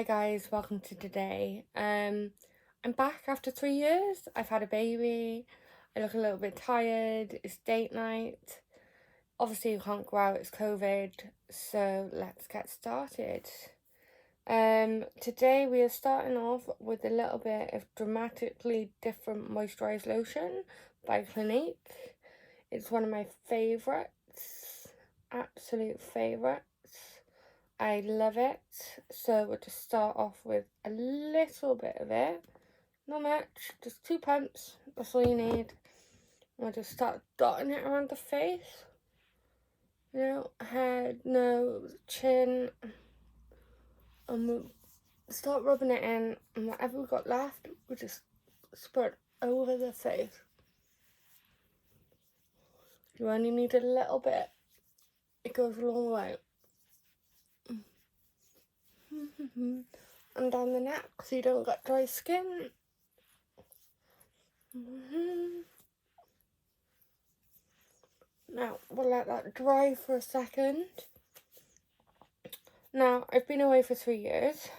Hi guys, welcome to today. I'm back after 3 years. I've had a baby. I look a little bit tired. It's date night. Obviously you can't go out, it's COVID, so let's get started. Today we are starting off with a little bit of Dramatically Different Moisturized Lotion by Clinique. It's one of my favourites, absolute favourites. I love it. So we'll just start off with a little bit of it. Not much, just 2 pumps. That's all you need. We'll just start dotting it around the face. You know, head, nose, chin. And we'll start rubbing it in. And whatever we've got left, we'll just spread over the face. You only need a little bit. It goes a long way. And down the neck so you don't get dry skin. Now we'll let that dry for a second. Now I've been away for 3 years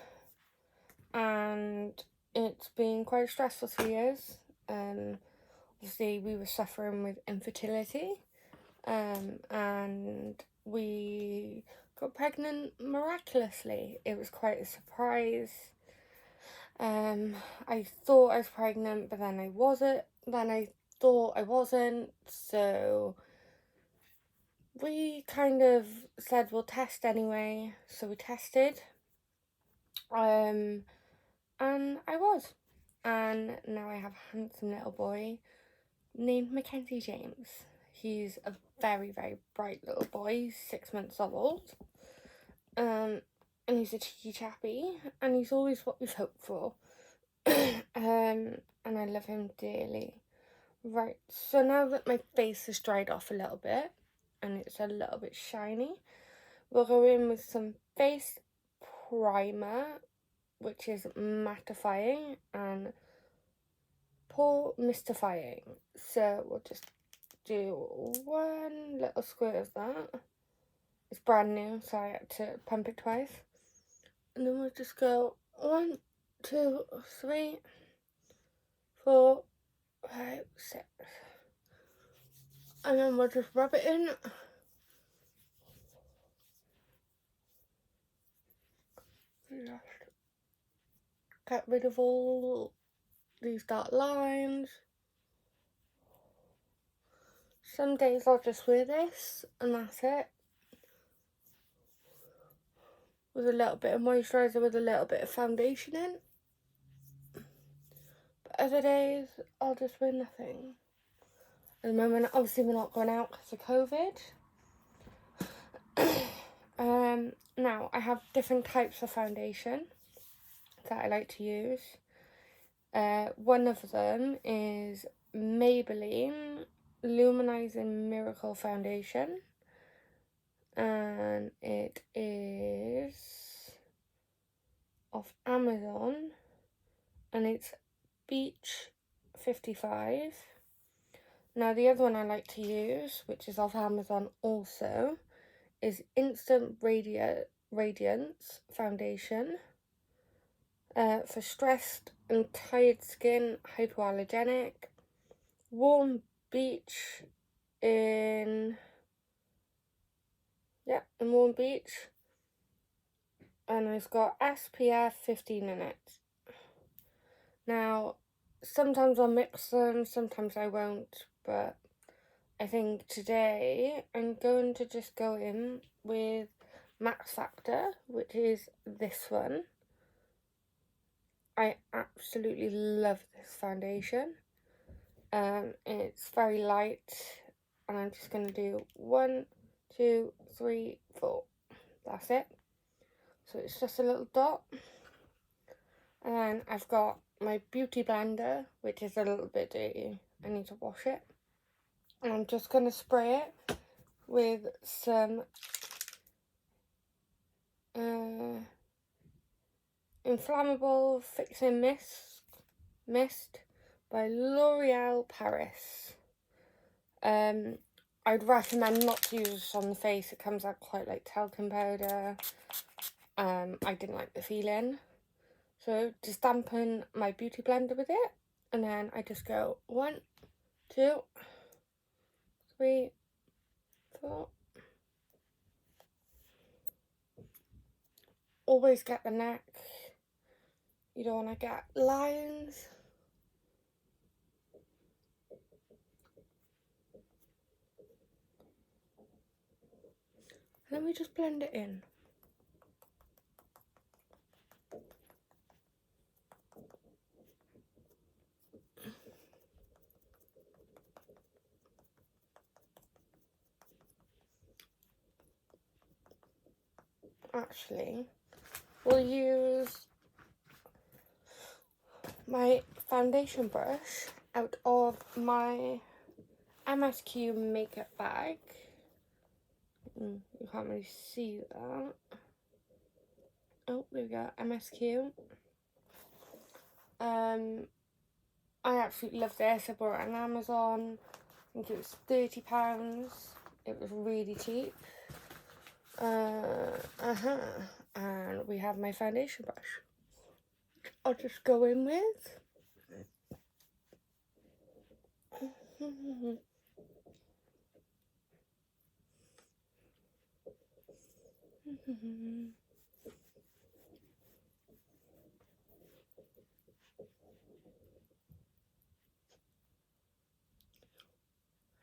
and it's been quite stressful 3 years. Obviously we were suffering with infertility and we got pregnant miraculously. It was quite a surprise. I thought I was pregnant, but then I wasn't. Then I thought I wasn't. So we kind of said we'll test anyway. So we tested. And I was. And now I have a handsome little boy named Mackenzie James. He's a very, very bright little boy. He's 6 months old. And he's a cheeky chappy, and he's always what we've hoped for. And I love him dearly. Right, so now that my face has dried off a little bit, and it's a little bit shiny, we'll go in with some face primer, which is mattifying, and pore mystifying. So we'll just do one little squirt of that. It's brand new, so I had to pump it twice. And then we'll just go 1, 2, 3, 4, 5, 6. And then we'll just rub it in. Just get rid of all these dark lines. Some days I'll just wear this and that's it. With a little bit of moisturiser, with a little bit of foundation in. But other days, I'll just wear nothing. At the moment, obviously we're not going out because of COVID. Now, I have different types of foundation that I like to use. One of them is Maybelline Luminizing Miracle Foundation. And it is off Amazon, and it's Beach 55. Now the other one I like to use, which is off Amazon also, is Instant Radiance Foundation for stressed and tired skin, hypoallergenic. Warm Beach in Warm Beach, and it's got SPF 15 in it. Now, sometimes I'll mix them, sometimes I won't, but I think today I'm going to just go in with Max Factor, which is this one. I absolutely love this foundation. It's very light, and I'm just going to do 1, 2, 3, 4. That's it. So it's just a little dot. And then I've got my beauty blender, which is a little bit dirty. I need to wash it. And I'm just going to spray it with some Inflammable Fixing Mist by L'Oreal Paris. I'd recommend not to use this on the face. It comes out quite like talcum powder. I didn't like the feeling. So just dampen my beauty blender with it, and then I just go 1, 2, 3, 4. Always get the neck. You don't want to get lines. Let me just blend it in. Actually, we'll use my foundation brush out of my MSQ makeup bag. You can't really see that. Oh, there we go, MSQ. I absolutely love this. I bought it on Amazon. I think it was £30. It was really cheap. And we have my foundation brush. I'll just go in with.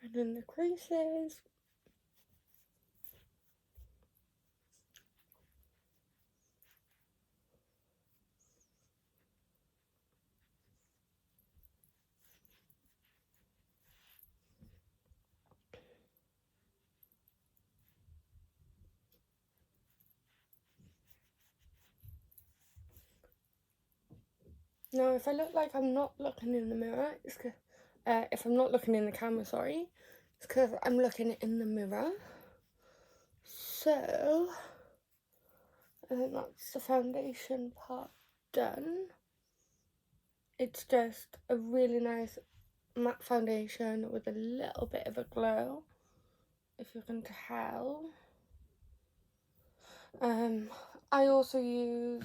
And in the creases. Now, if I look like I'm not looking in the mirror, it's because, if I'm not looking in the camera, sorry, it's because I'm looking in the mirror. So, I think that's the foundation part done. It's just a really nice matte foundation with a little bit of a glow, if you can tell. I also use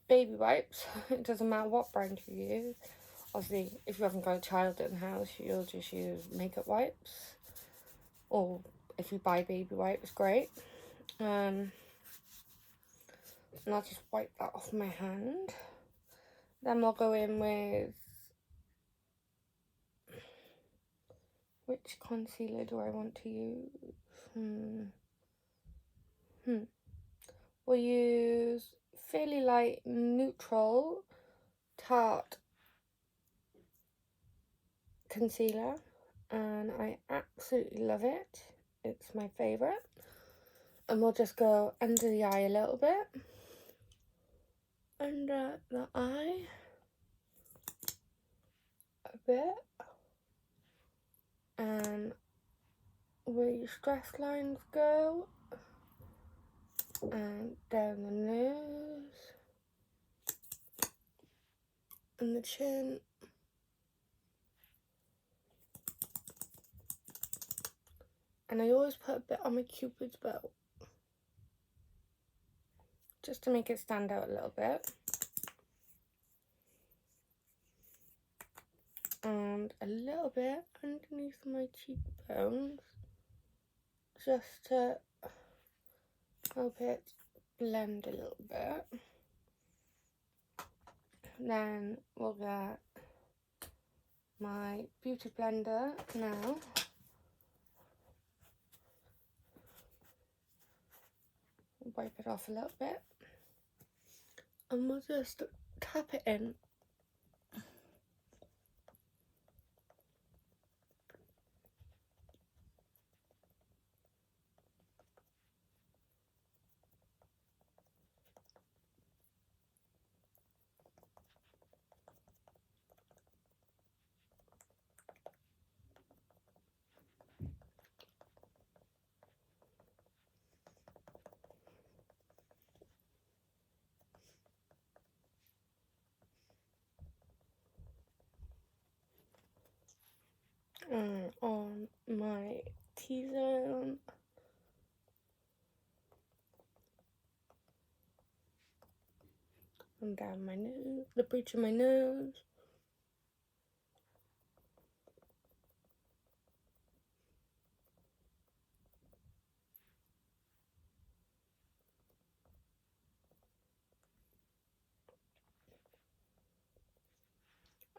baby wipes. It doesn't matter what brand you use. Obviously, if you haven't got a child in the house, you'll just use makeup wipes. Or if you buy baby wipes, great. And I'll just wipe that off my hand. Then we'll go in with, which concealer do I want to use? We'll use fairly light neutral tart concealer, and I absolutely love it. It's my favourite. And we'll just go under the eye a little bit. Under the eye a bit. And where your stress lines go. And down the nose. And the chin. And I always put a bit on my Cupid's bow, just to make it stand out a little bit. And a little bit underneath my cheekbones, just to help it blend a little bit. Then we'll get my beauty blender now. Wipe it off a little bit. And we'll just tap it in. On my T-zone. and down my nose, the bridge of my nose.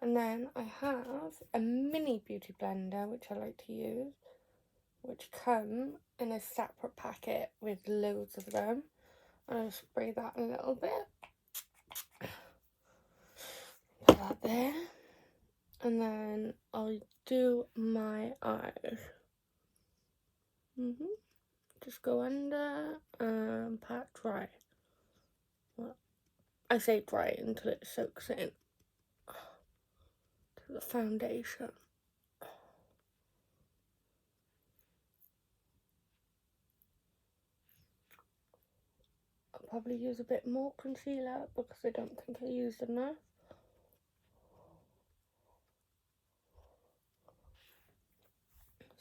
And then I have a mini beauty blender, which I like to use, which come in a separate packet with loads of them. And I'll spray that a little bit. Put that there. And then I'll do my eyes. Just go under and pat dry. Well, I say dry until it soaks in to the foundation. I'll probably use a bit more concealer because I don't think I used enough.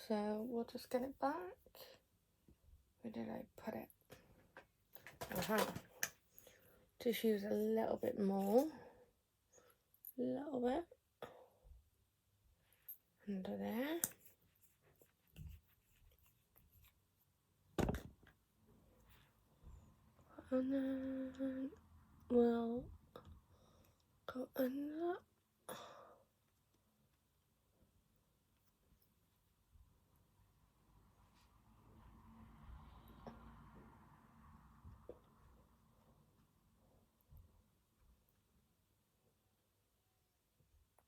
So we'll just get it back. Where did I put it? Just use a little bit more. A little bit. Under there. And then we'll go under.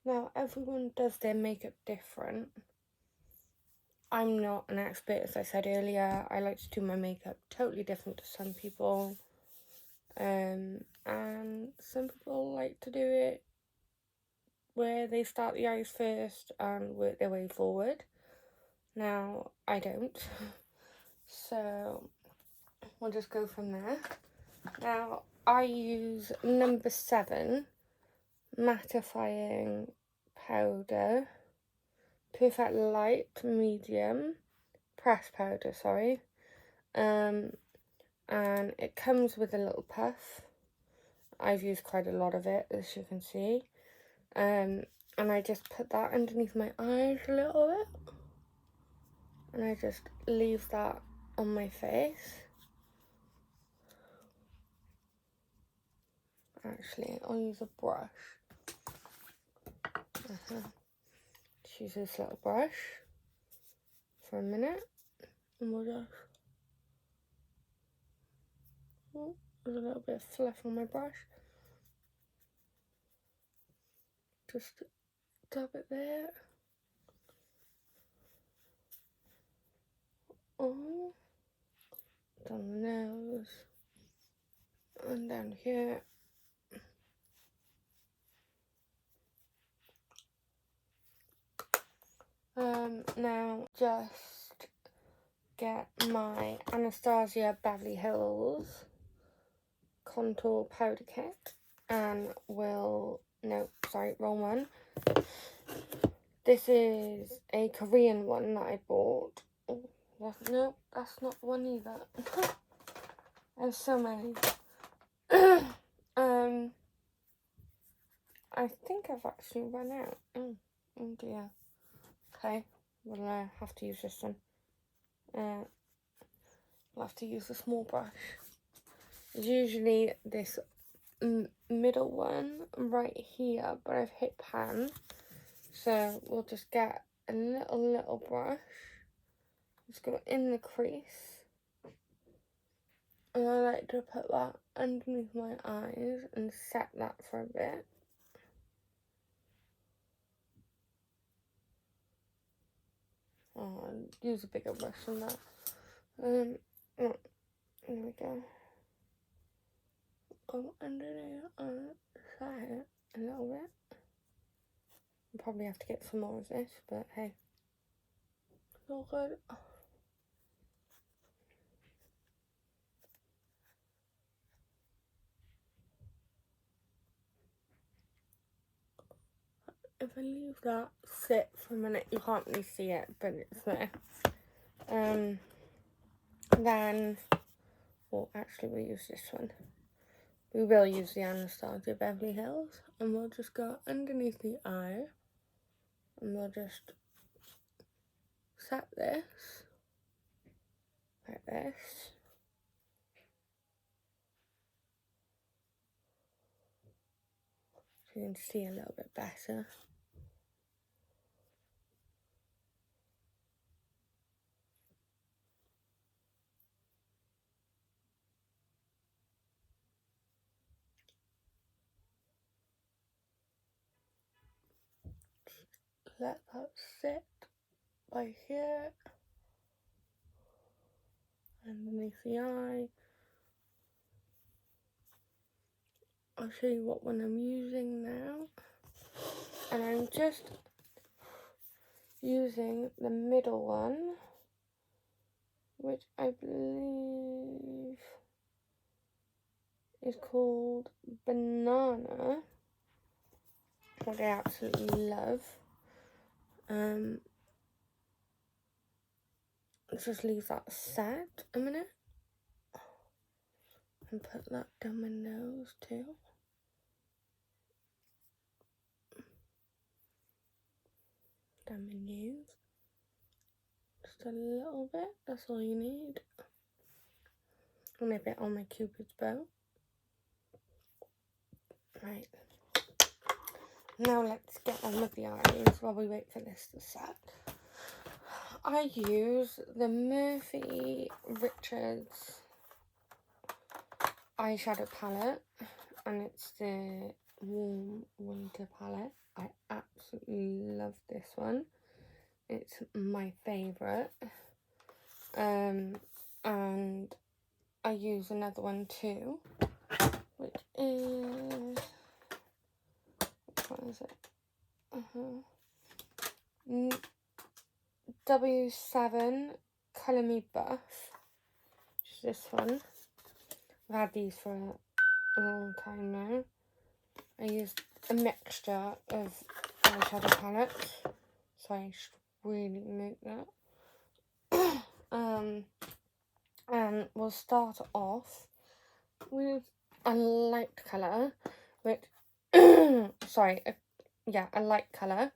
Now, everyone does their makeup different. I'm not an expert, as I said earlier. I like to do my makeup totally different to some people. And some people like to do it where they start the eyes first and work their way forward. Now, I don't. So, we'll just go from there. Now, I use number 7 mattifying powder, perfect light medium pressed powder, sorry, and it comes with a little puff. I've used quite a lot of it, as you can see, and I just put that underneath my eyes a little bit, and I just leave that on my face. Actually, I'll use a brush. Just use this little brush for a minute, and we'll just, oh, there's a little bit of fluff on my brush. Just dab it there. Oh, down the nose, and down here. Now just get my Anastasia Beverly Hills contour powder kit, and wrong one. This is a Korean one that I bought. Oh, no, that's not the one either. There's so many. I think I've actually run out. Oh dear. Okay, we'll have to use this one. I'll have to use a small brush. There's usually this middle one right here, but I've hit pan. So we'll just get a little brush. Just go in the crease. And I like to put that underneath my eyes and set that for a bit. Oh, I'll use a bigger brush than that. There we go. Go underneath and set it a little bit. I'll probably have to get some more of this, but hey, it's all good. If I leave that sit for a minute, you can't really see it, but it's there. Then, well, actually we'll use this one. We will use the Anastasia Beverly Hills, and we'll just go underneath the eye, and we'll just set this like this. So you can see a little bit better. Let that sit by here, underneath the eye. I'll show you what one I'm using now. And I'm just using the middle one, which I believe is called Banana, which I absolutely love. Just leave that set a minute and put that down my nose too. Down my nose. Just a little bit, that's all you need. And a bit on my Cupid's bow. Right. Now let's get on with the eyes while we wait for this to set. I use the Murphy Richards eyeshadow palette, and it's the Warm Winter palette. I absolutely love this one. It's my favourite. And I use another one too, which is, which one is it? W7 Colour Me Buff, which is this one. I've had these for a long time now. I used a mixture of eyeshadow palettes, so I should really make that. And we'll start off with a light colour, which, a light colour,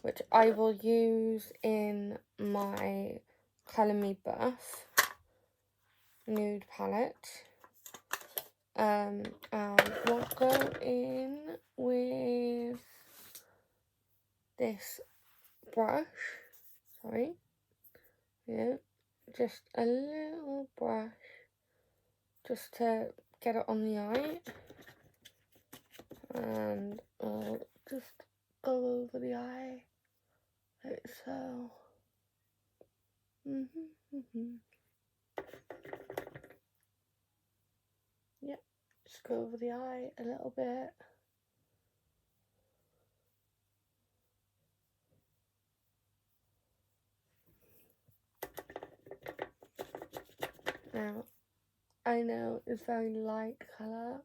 which I will use in my Colour Me Buff nude palette. And we'll go in with this brush, just a little brush, just to get it on the eye, and I'll just go over the eye, like so. Yep, just go over the eye a little bit. Now, I know it's very light colour.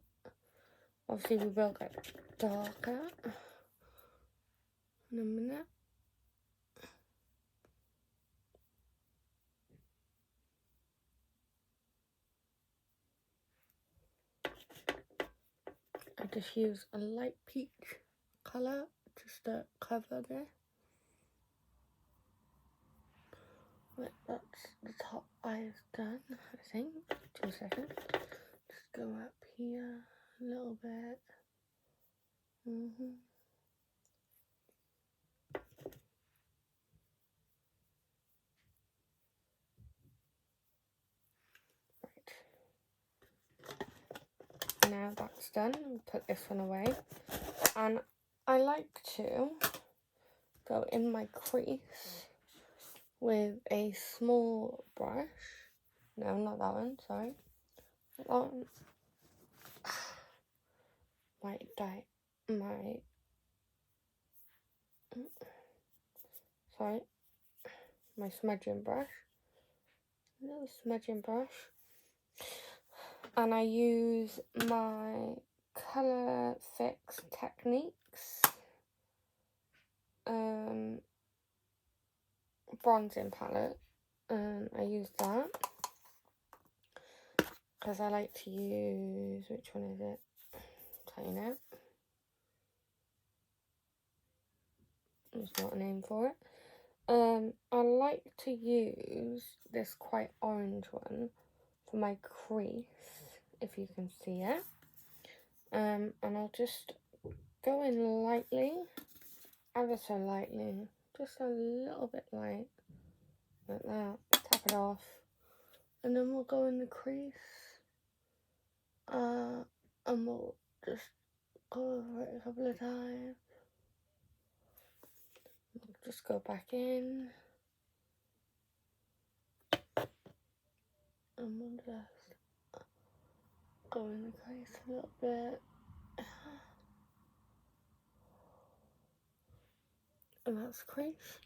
Obviously, we will get darker in a minute. I just use a light peach colour just to cover this. Right, that's the top eyes done, I think. 2 seconds. Just go up here a little bit. Right. Now that's done, put this one away. And I like to go in my crease with a small brush. No, not that one, sorry. Not that one. My smudging brush. Little smudging brush. And I use my Colour Fix Techniques bronzing palette, and I use that. because I like to use, which one is it? I'll tell you now. There's not a name for it. I like to use this quite orange one for my crease, if you can see it. And I'll just go in lightly, ever so lightly, just a little bit light, like that. Tap it off, and then we'll go in the crease, and we'll just go over it a couple of times. We'll just go back in, and we'll just go in the crease a little bit. And that's crease.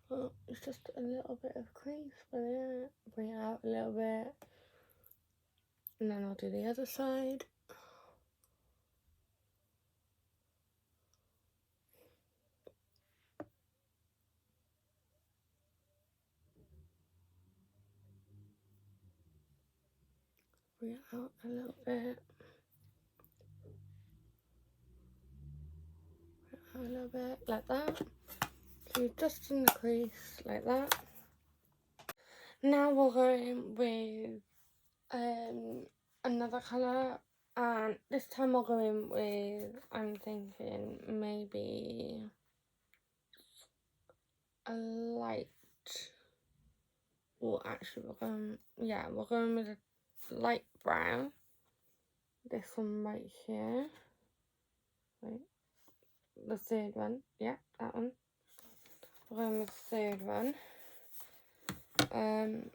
Well, it's just a little bit of crease, but yeah, bring it out a little bit. And then I'll do the other side. Bring it out a little bit. Bring it out a little bit, like that. So you're just in the crease, like that. Now we'll go in with another colour, and this time I'll go in with, I'm thinking maybe a light, well actually we're going with a light brown, this one right here, right, the third one, yeah, that one, we're going with the third one. And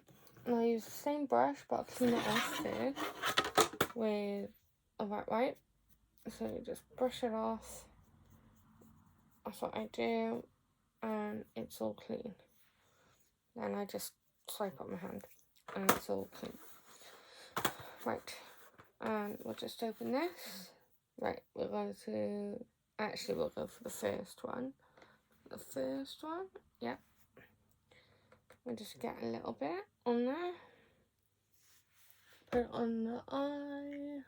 I'll use the same brush, but I'll clean it off first with a wet wipe. So you just brush it off. That's what I do, and it's all clean. Then I just swipe up my hand, and it's all clean. Right, and we'll just open this. Right, we're going to, actually we'll go for the first one. The first one, yep. We'll just get a little bit on there. Put it on the eye.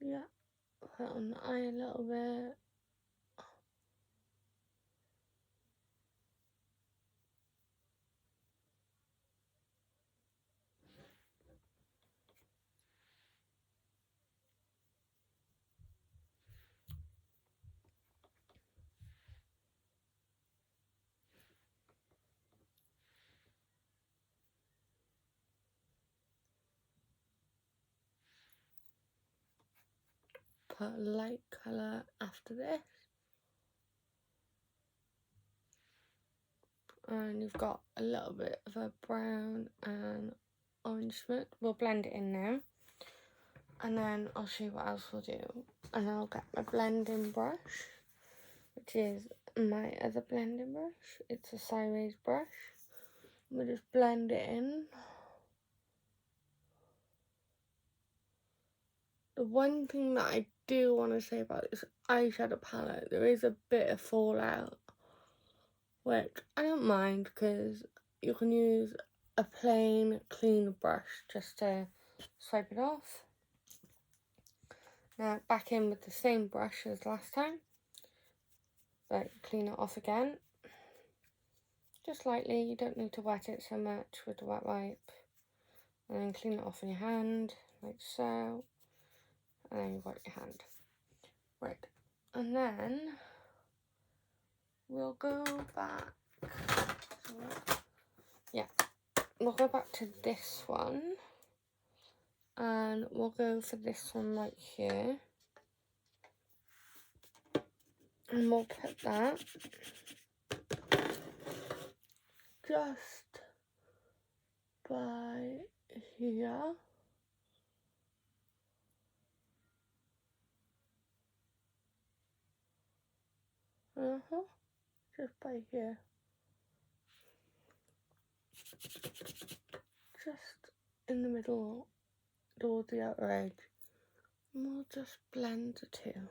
Yeah, put it on the eye a little bit. Put a light colour after this. And you've got a little bit of a brown and orange smoke. We'll blend it in now. And then I'll show you what else we'll do. And I'll get my blending brush, which is my other blending brush. It's a sideways brush. We'll just blend it in. The one thing that I do want to say about this eyeshadow palette, there is a bit of fallout, which I don't mind because you can use a plain, clean brush just to swipe it off. Now back in with the same brush as last time, but clean it off again. Just lightly, you don't need to wet it so much with the wet wipe. And then clean it off in your hand, like so. And then you wipe your hand. Right, and then we'll go back. Yeah, we'll go back to this one. And we'll go for this one right here. And we'll put that just by here. Just by here. Just in the middle towards the outer edge. And we'll just blend the two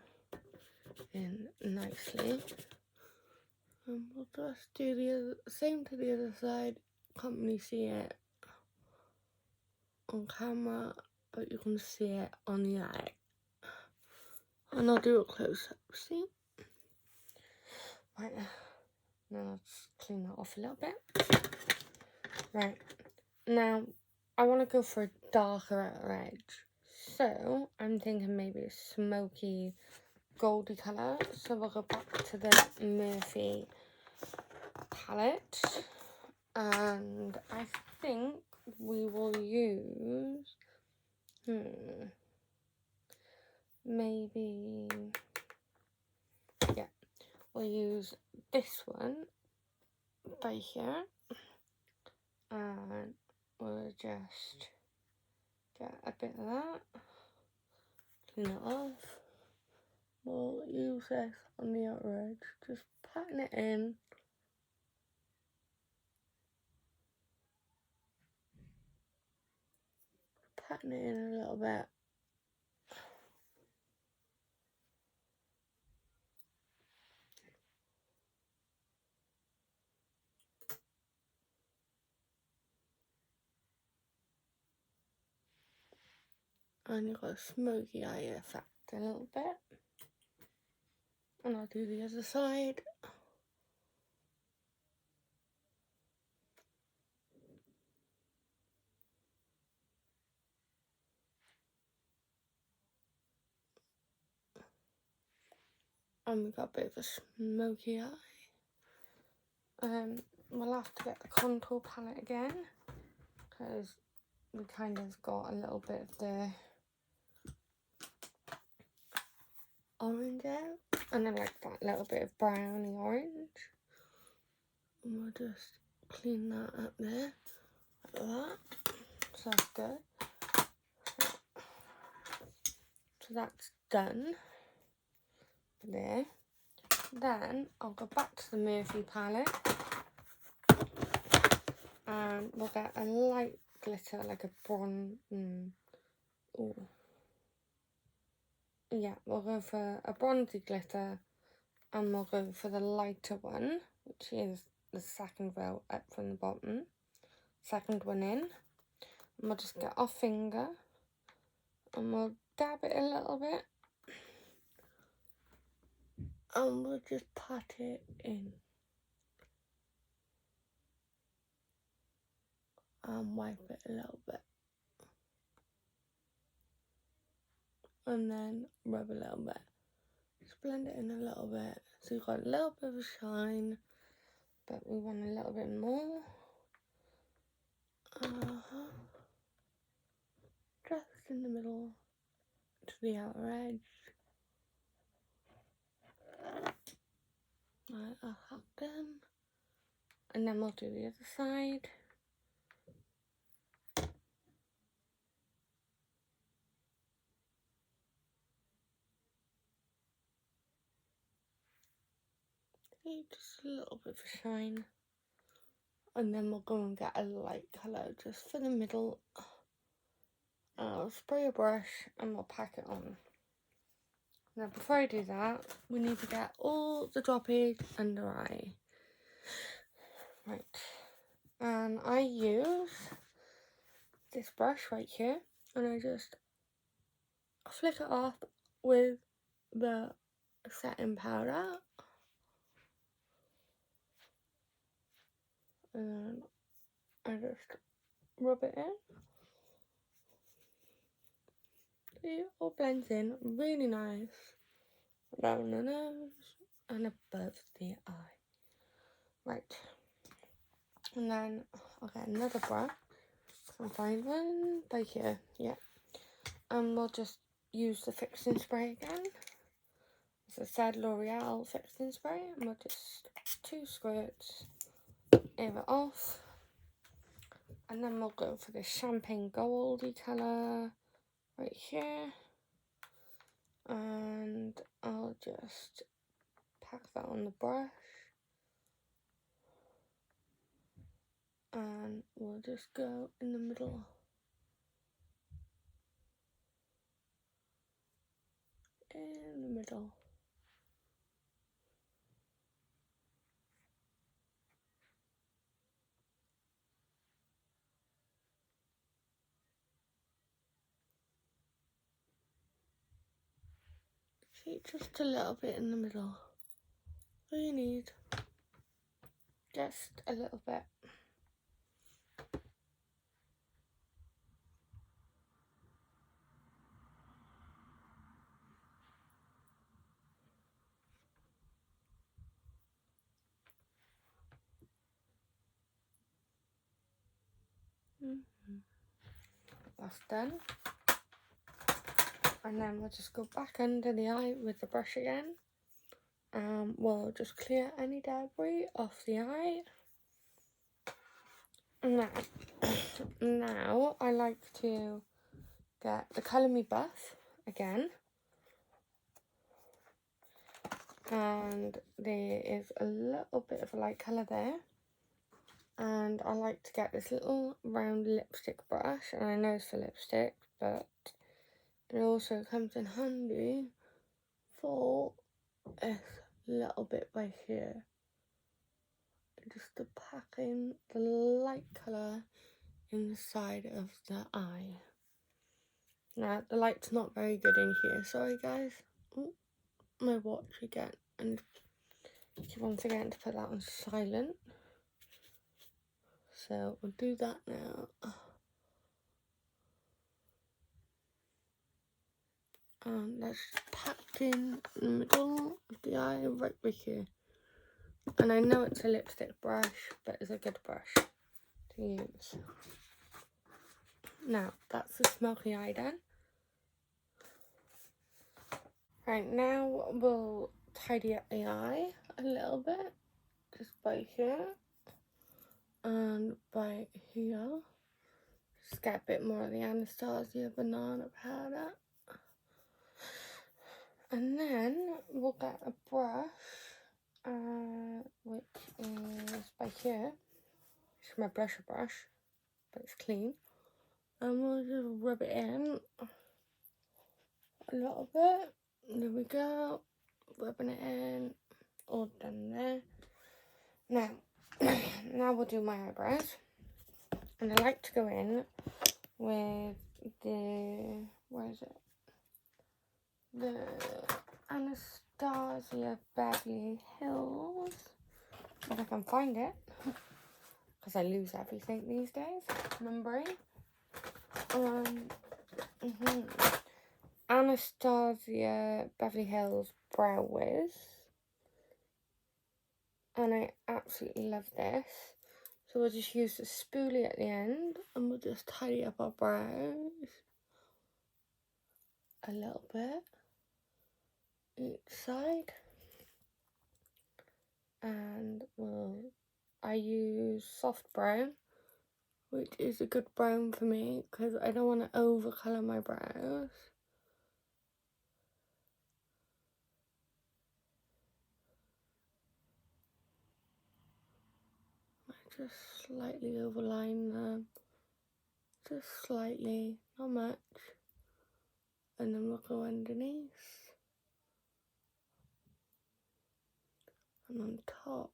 in nicely. And we'll just do the same to the other side. Can't really see it. on camera, but you can see it on the eye. And I'll do a close-up, see? Right, now let's clean that off a little bit. Right, now I want to go for a darker outer edge. So I'm thinking maybe a smoky, goldy colour. So we'll go back to the Murphy palette. And I think we will use, maybe, yeah, we'll use this one by here, and we'll just get a bit of that, clean it off. We'll use this on the outer edge, just patting it in. Patting it in a little bit. And you've got a smoky eye effect a little bit. And I'll do the other side. And we've got a bit of a smoky eye. We'll have to get the contour palette again, because we kind of got a little bit of the orange out, and then like that little bit of browny orange. And we'll just clean that up there, like that. So that's good. So that's done there. Then I'll go back to the Murphy palette and we'll get a light glitter, like a bronze. Yeah, we'll go for a bronzy glitter, and we'll go for the lighter one, which is the second row up from the bottom, second one in. And we'll just get our finger and we'll dab it a little bit, and we'll just pat it in and wipe it a little bit, and then rub a little bit. Just blend it in a little bit. So you've got a little bit of a shine, but we want a little bit more. Just in the middle to the outer edge. Like that then. And then we'll do the other side. Just a little bit of a shine. And then we'll go and get a light colour just for the middle. I'll spray a brush and we'll pack it on. Now before I do that, we need to get all the droppage under eye. Right. And I use this brush right here, and I just flick it off with the setting powder. And then I just rub it in. See, it all blends in really nice around the nose and above the eye. Right. And then I'll get another brush. I'll find one by here. Yeah. And we'll just use the fixing spray again. As I said, L'Oreal fixing spray. And we'll just 2 squirts, air it off. And then we'll go for the champagne goldy colour right here. And I'll just pack that on the brush. And we'll just go in the middle. In the middle. See, just a little bit in the middle. All you need, just a little bit. That's done. And then we'll just go back under the eye with the brush again. We'll just clear any debris off the eye. Now I like to get the Colour Me Buff again. And there is a little bit of a light colour there. And I like to get this little round lipstick brush, and I know it's for lipstick, but it also comes in handy for this little bit right here. Just to pack in the light colour inside of the eye. Now, the light's not very good in here, sorry guys. Ooh, my watch again, and keep on forgetting to put that on silent. So we'll do that now. And that's packed in the middle of the eye, right here. And I know it's a lipstick brush, but it's a good brush to use. Now, that's the smoky eye done. Right, now we'll tidy up the eye a little bit. Just by here. And by here. Just get a bit more of the Anastasia banana powder. And then we'll get a brush, which is by here. It's my blusher brush, but it's clean. And we'll just rub it in a little bit. There we go. Rubbing it in. All done there. Now, now we'll do my eyebrows. And I like to go in with the, where is it? The Anastasia Beverly Hills, if I can find it, because I lose everything these days, remembering. Anastasia Beverly Hills Brow Wiz, and I absolutely love this. So we'll just use the spoolie at the end, and we'll just tidy up our brows a little bit each side. And I use soft brown, which is a good brown for me because I don't want to over colour my brows. I just slightly overline them, just slightly, not much, and then we'll go underneath and on top.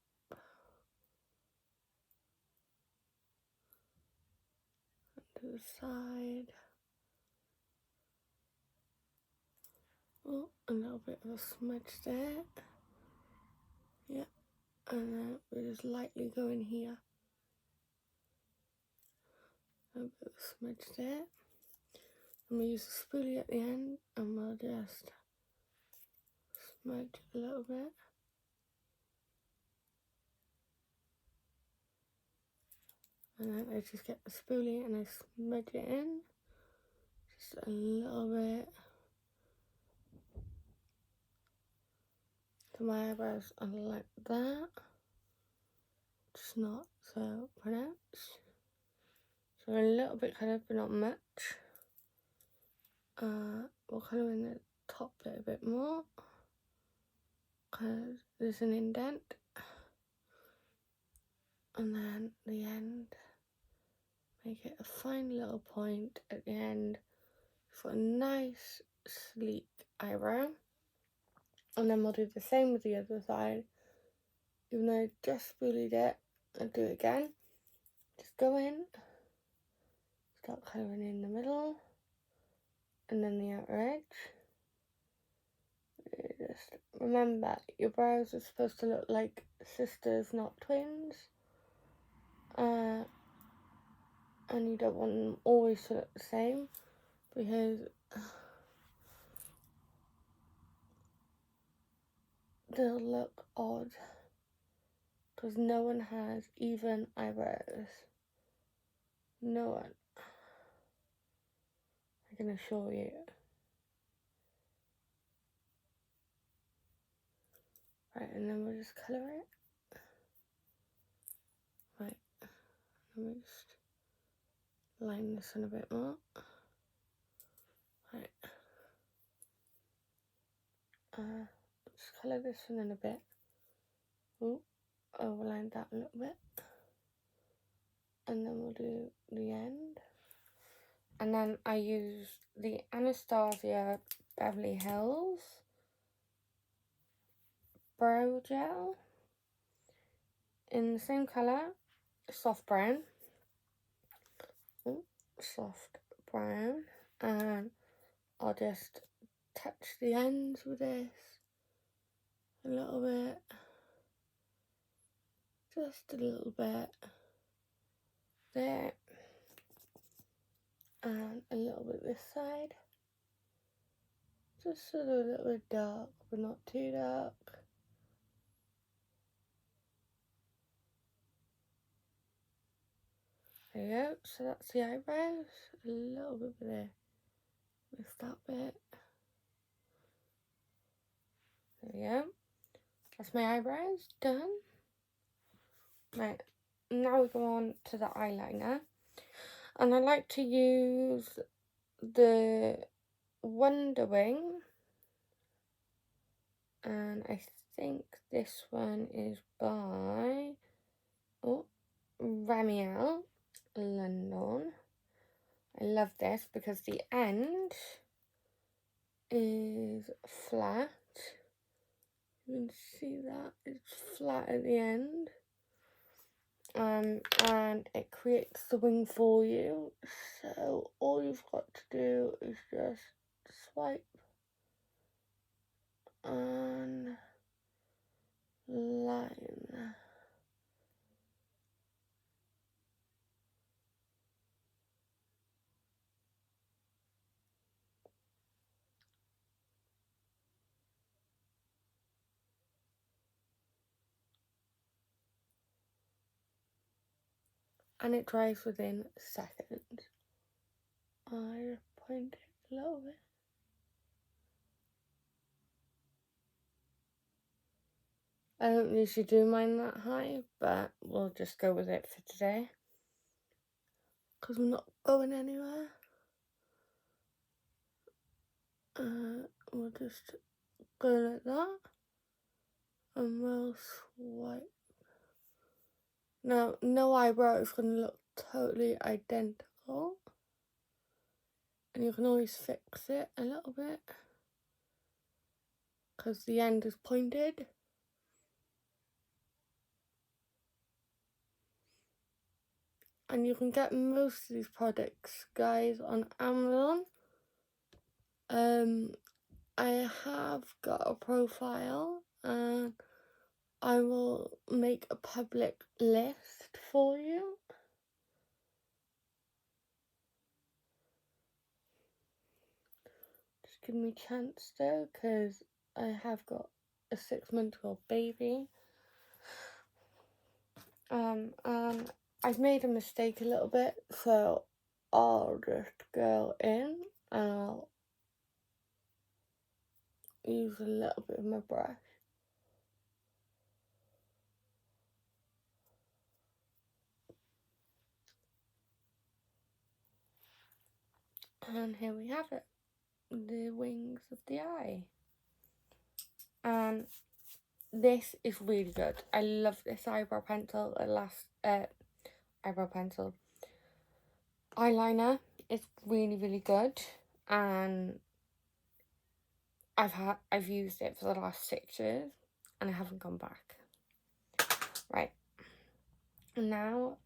To the side. Oh, a little bit of a smudge there. Yeah, and then we just lightly go in here. A bit of a smudge there. And we use the spoolie at the end, and we'll just smudge a little bit. And then I just get the spoolie and I smudge it in. Just a little bit. So my eyebrows are like that. Just not so pronounced. So a little bit coloured, but not much. We'll colour in the top bit a bit more, because there's an indent. And then the end, make it a fine little point at the end for a nice sleek eyebrow. And then we'll do the same with the other side. Even though I just spoolied it, I'll do it again. Just go in, start colouring in the middle, and then the outer edge. just remember your brows are supposed to look like sisters, not twins. And you don't want them always to look the same, because they'll look odd, because no one has even eyebrows. No one. I can assure you. Right, and then we'll just colour it. Right, let me just line this in a bit more. Right. Just colour this one in a bit. Ooh, overline that a little bit. And then we'll do the end. And then I use the Anastasia Beverly Hills Brow Gel in the same colour, soft brown. Ooh, soft brown. And I'll just touch the ends with this a little bit. Just a little bit. There. And a little bit this side. Just sort of a little bit dark, but not too dark. There you go, so that's the eyebrows. A little bit there. With that bit. There we go. That's my eyebrows done. Right, now we go on to the eyeliner. And I like to use the Wonder Wing. And I think this one is by Ramiel, London. I love this because the end is flat. You can see that it's flat at the end. And it creates the wing for you. So all you've got to do is just swipe and line. And it dries within seconds. I point it a little bit. I don't usually do mine that high, but we'll just go with it for today, because we're not going anywhere. We'll just go like that, and we'll swipe. Now, no eyebrow is going to look totally identical, and you can always fix it a little bit, because the end is pointed. And you can get most of these products, guys, on Amazon. I have got a profile, and I will make a public list for you. Just give me a chance though, because I have got a 6-month-old baby. And I've made a mistake a little bit, so I'll just go in and I'll use a little bit of my brush. And here we have it, the wings of the eye. And this is really good. I love this eyebrow pencil. Eyebrow pencil eyeliner. It's really, really good, and I've used it for the last 6 years, and I haven't gone back. Right, and now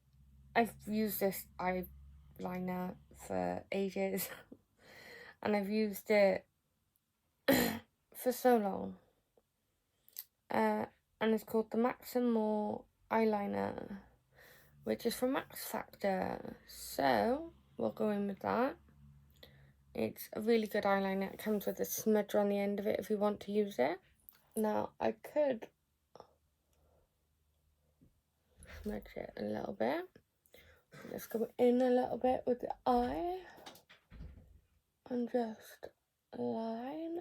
I've used this eyeliner for ages, and I've used it for so long. and it's called the Maximal Eyeliner, which is from Max Factor. So we'll go in with that. It's a really good eyeliner. It comes with a smudger on the end of it if you want to use it. Now, I could smudge it a little bit. Let's go in a little bit with the eye and just line,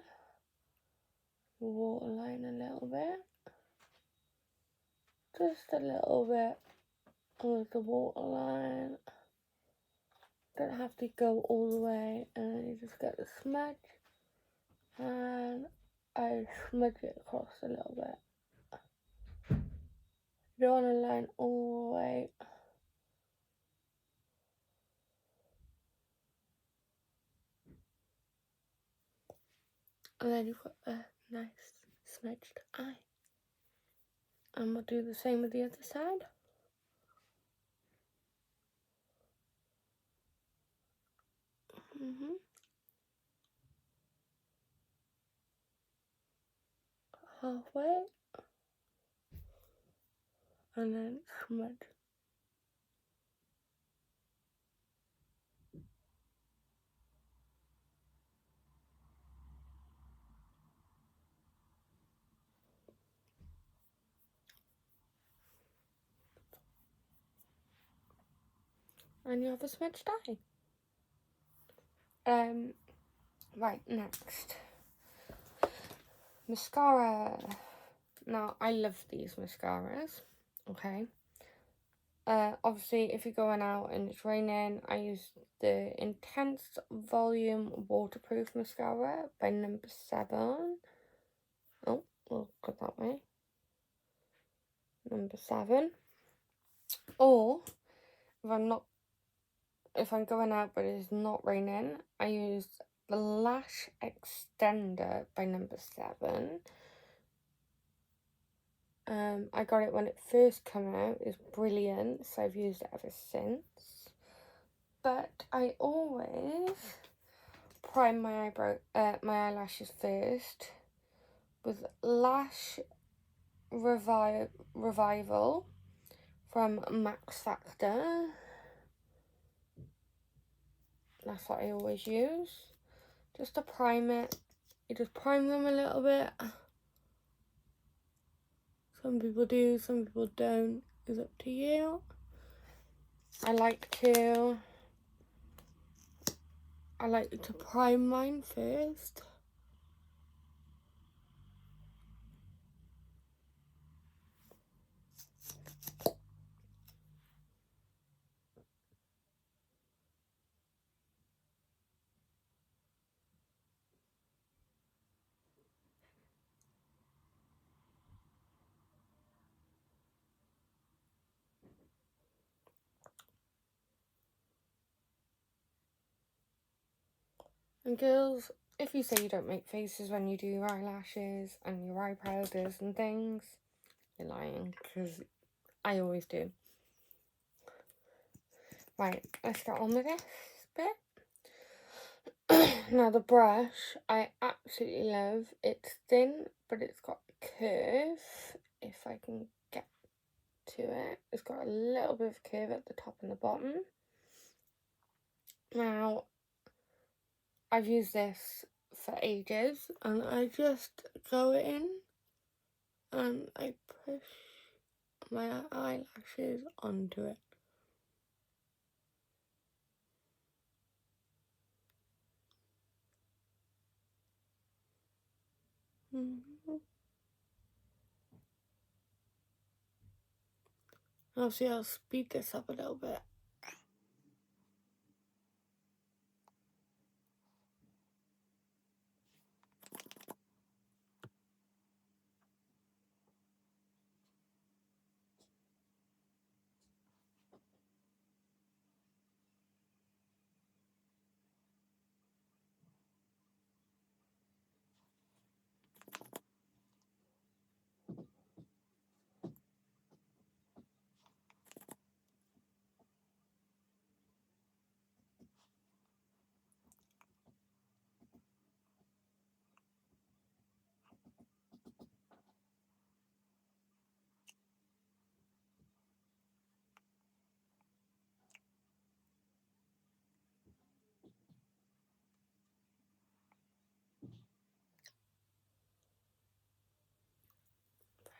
waterline a little bit. Just a little bit with the waterline. Don't have to go all the way, and then you just get the smudge, and I smudge it across a little bit. You don't want to line all the way. And then you've got a nice smudged eye. And we'll do the same with the other side. Halfway. And then smudge. And you have a smudged eye. Right, next. Mascara. Now, I love these mascaras, okay? Obviously, if you're going out and it's raining, I use the Intense Volume Waterproof Mascara by No. 7. Oh, we'll go that way. No. 7. Or, if I'm going out but it's not raining, I use the Lash Extender by No. 7. I got it when it first came out. It's brilliant, so I've used it ever since. But I always prime my eyelashes first with Lash Revival from Max Factor. That's what I always use. Just to prime it. You just prime them a little bit. Some people do, some people don't. It's up to you. I like to prime mine first. And girls, if you say you don't make faces when you do your eyelashes and your eye powders and things, you're lying, because I always do. Right, let's get on with this bit. Now the brush, I absolutely love. It's thin, but it's got a curve, if I can get to it. It's got a little bit of curve at the top and the bottom. Now, I've used this for ages, and I just go in and I push my eyelashes onto it. Obviously, I'll speed this up a little bit.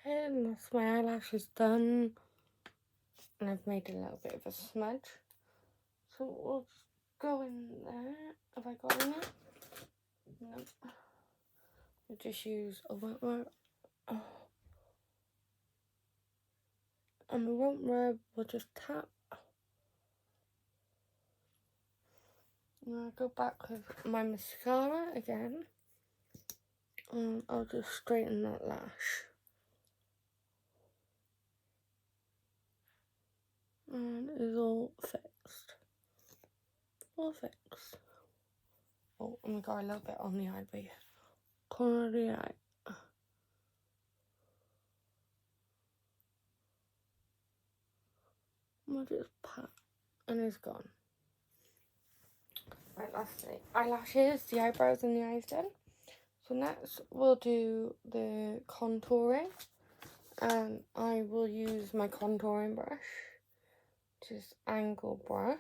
Okay, and that's my eyelashes done. And I've made a little bit of a smudge. So we'll just go in there. Have I got in it? No. We'll just use a wet rub. Oh. And we won't rub, we'll just tap. And I'll go back with my mascara again. And I'll just straighten that lash. And it's all fixed. All fixed. Oh, and we got a little bit on the eye, but corner of the eye. We'll just pat, and it's gone. Right, that's the eyelashes, the eyebrows, and the eyes done. So next we'll do the contouring. And I will use my contouring brush, just angle brush.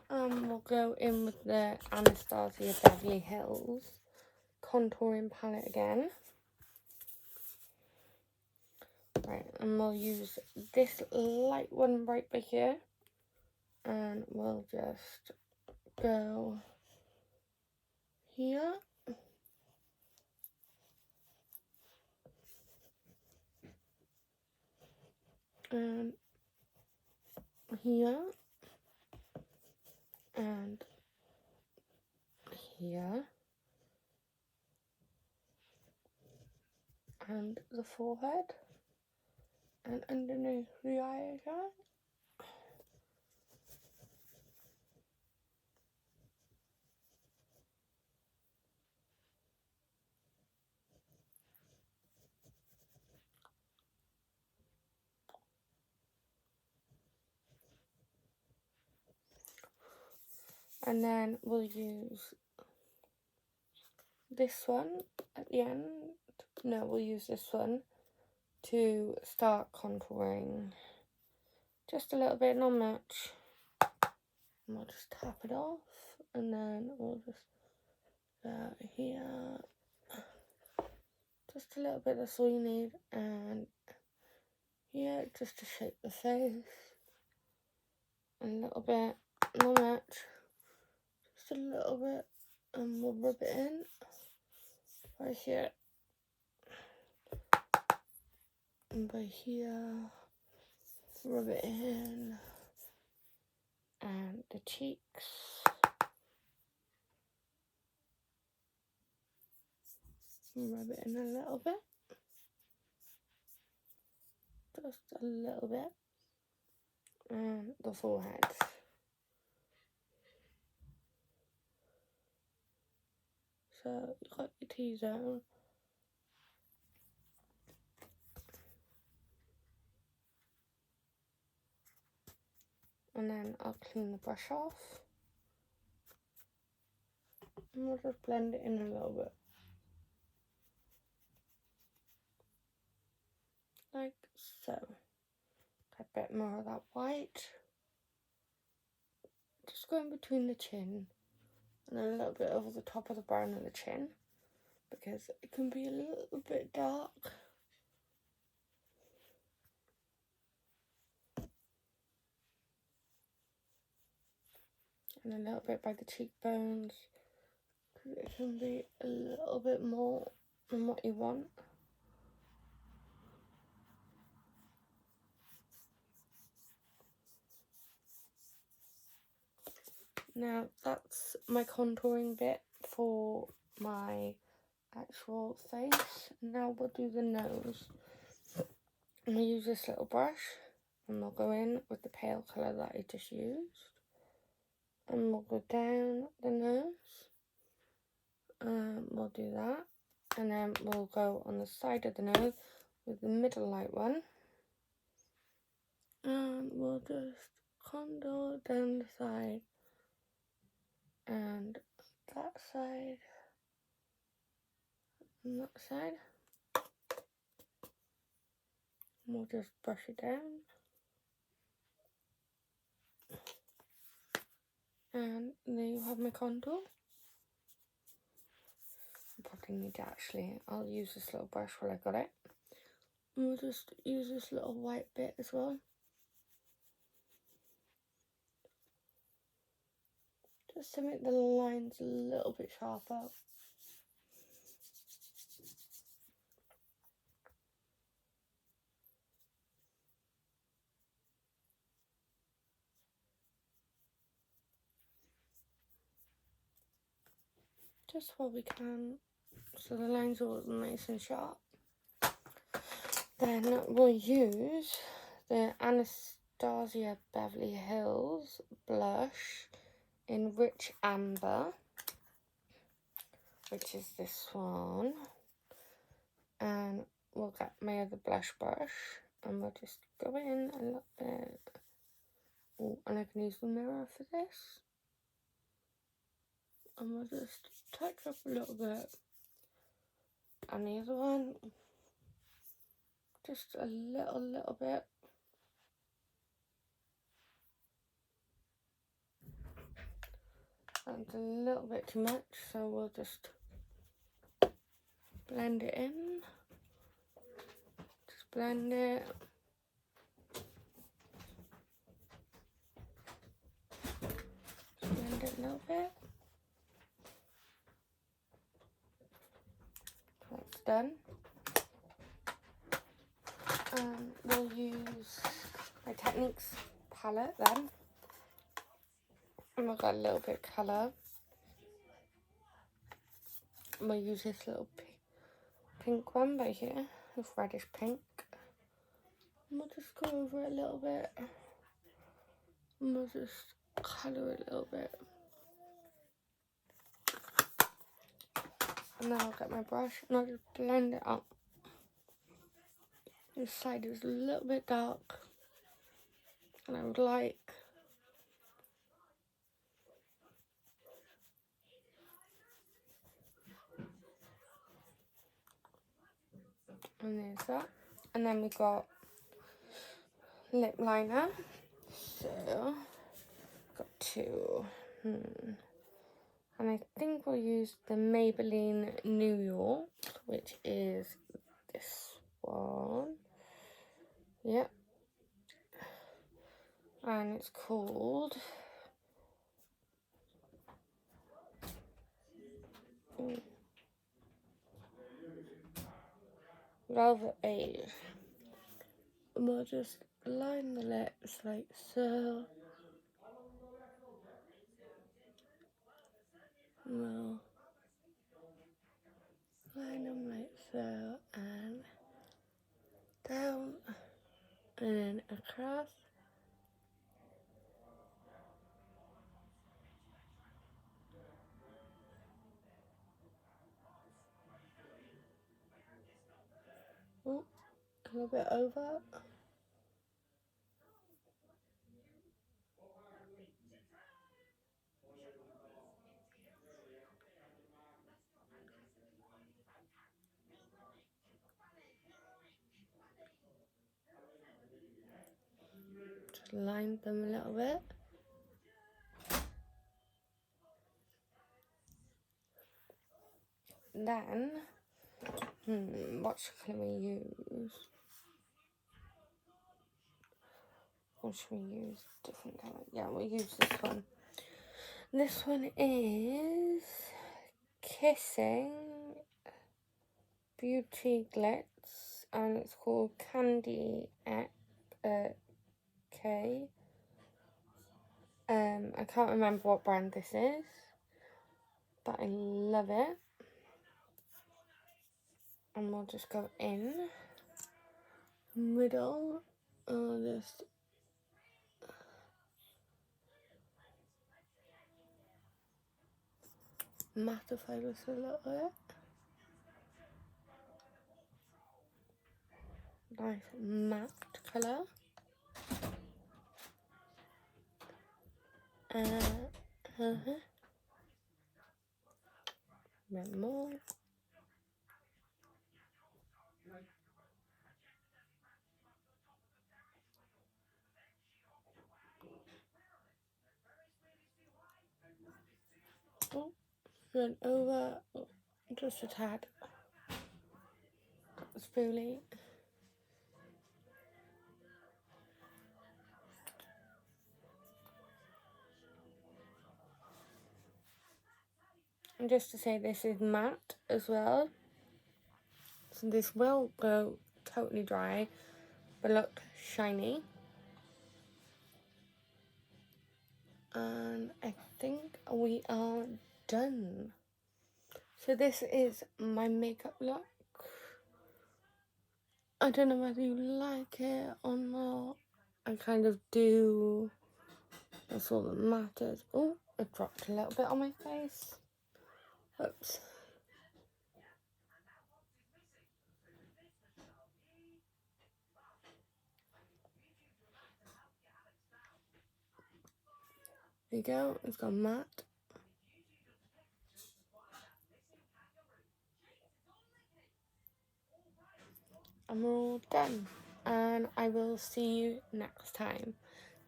We'll go in with the Anastasia Beverly Hills contouring palette again. Right, and we'll use this light one right by here. And we'll just go here. And here. And here. And the forehead. And underneath the eye again. And then we'll use this one at the end. No, we'll use this one to start contouring. Just a little bit, not much. And we'll just tap it off. And then we'll just go here. Just a little bit, that's all you need. And here, just to shape the face. And a little bit, not much. Just a little bit. And we'll rub it in. Right here. And by here. Rub it in. And the cheeks. Rub it in a little bit. Just a little bit. And the forehead. So you got your T-zone. And then I'll clean the brush off. And we'll just blend it in a little bit. Like so. A bit more of that white. Just going between the chin. And a little bit over the top of the brown of the chin. Because it can be a little bit dark. And a little bit by the cheekbones. Because it can be a little bit more than what you want. Now that's my contouring bit for my actual face. Now we'll do the nose. I'm going to use this little brush and we'll go in with the pale colour that I just used. And we'll go down the nose. We'll do that. And then we'll go on the side of the nose with the middle light one. And we'll just contour down the side. And that side. And that side. And we'll just brush it down. And there you have my contour. probably need it actually. I'll use this little brush while I got it. And we'll just use this little white bit as well. Just to make the lines a little bit sharper. Just while we can, so the lines are all nice and sharp. Then we'll use the Anastasia Beverly Hills blush in Rich Amber, which is this one. And we'll get my other blush brush and we'll just go in a little bit. Oh, and I can use the mirror for this. And we'll just touch up a little bit. And the other one, just a little bit. That's a little bit too much, so we'll just blend it in. Just blend it. Just blend it a little bit. That's done. We'll use my Techniques palette then. And we've got a little bit of colour. And we'll use this little pink one by here, this reddish pink. And we'll just go over it a little bit. And we'll just colour it a little bit. And then I'll get my brush and I'll just blend it up. This side is a little bit dark. And I would like and there's that. And then we got lip liner. So got two. And I think we'll use the Maybelline New York, which is this one. Yep. And it's called Velvet Beige. And we'll just line the lips like so. We'll line them like so and down and then across. Oh, a little bit over. Just line them a little bit. Then, what can we use? What should we use? Different colour. Yeah, we'll use this one. This one is Kissing Beauty Glitz, and it's called Candy K. I can't remember what brand this is, but I love it. And we'll just go in middle of this. Mattify this a little bit. Nice matte colour. Bit more. Oh, then over. Oh, Just a tad. Spoolie. And just to say, this is matte as well. So this will go totally dry, but look shiny. And I think we are done. So this is my makeup look. I don't know whether you like it or not. I kind of do. That's all that matters. Oh, it dropped a little bit on my face. Oops. There you go, it's gone matte. And we're all done. And I will see you next time.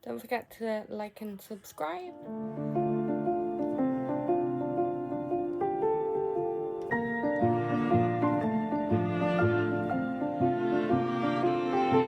Don't forget to like and subscribe.